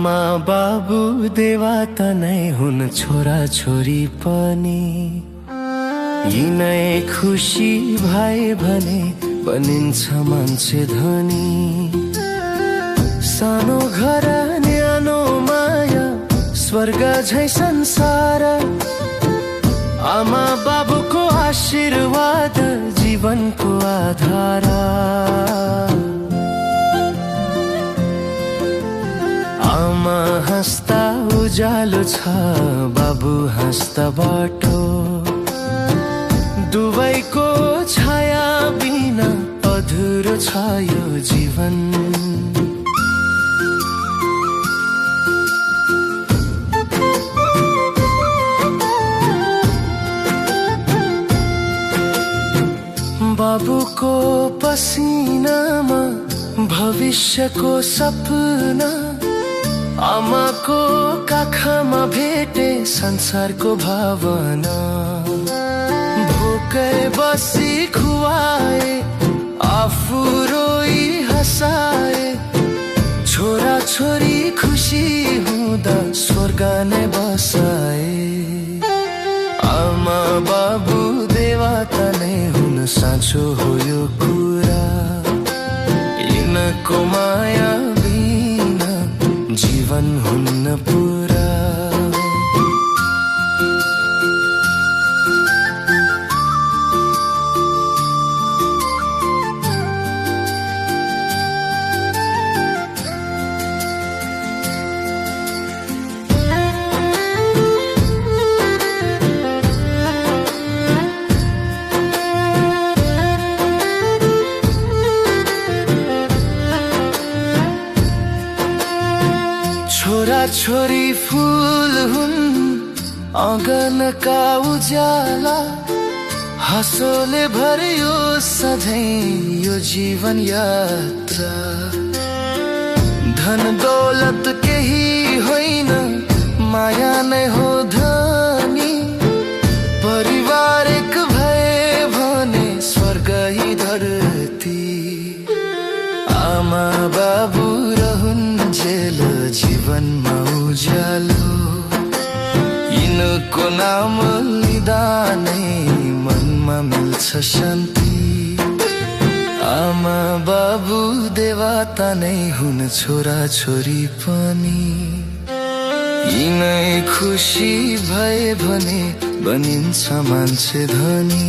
आमा बाबु देवता नै हुन् छोरा छोरी पनि। यिनै खुसी भए भने बनिन्छ मान्छे धनी। सानो घर न्यानो माया स्वर्ग झै संसार। आमा बाबुको आशीर्वाद जीवनको आधार। आमा हाँस्दा उज्यालो छ, बाबु हाँस्दा बाटो। दुवैको छाया बिना अधुरो छ यो जीवन। बाबुको पसिनामा भविष्यको सपना। आमाको काखमा भेटे संसारको भावना। भोकै बसी खुवाए, आफू रोई हँसाए। छोरा छोरी खुसी हुँदा स्वर्ग नै बसाए। आमा बाबु देवता नै हुन्, साँचो हो यो कुरा। यिनको माया बिना जीवन हुन्न पुरा। छोरा छोरी फूल हुन् आँगनका उज्याला। हाँसोले भरियो सधैँ यो जीवन यात्रा। धन दौलत केही होइन, माया नै हो धनी। परिवार एक भए भने स्वर्ग ही धरती। आमा बाबु रहन्जेल जीवनमा उज्यालो। यिनको नाम लिँदा नै मनमा मिल्छ शान्ति। आमा बाबु देवता नै हुन् छोरा छोरी पनि। यिनै खुसी भए भने बनिन्छ मान्छे धनी।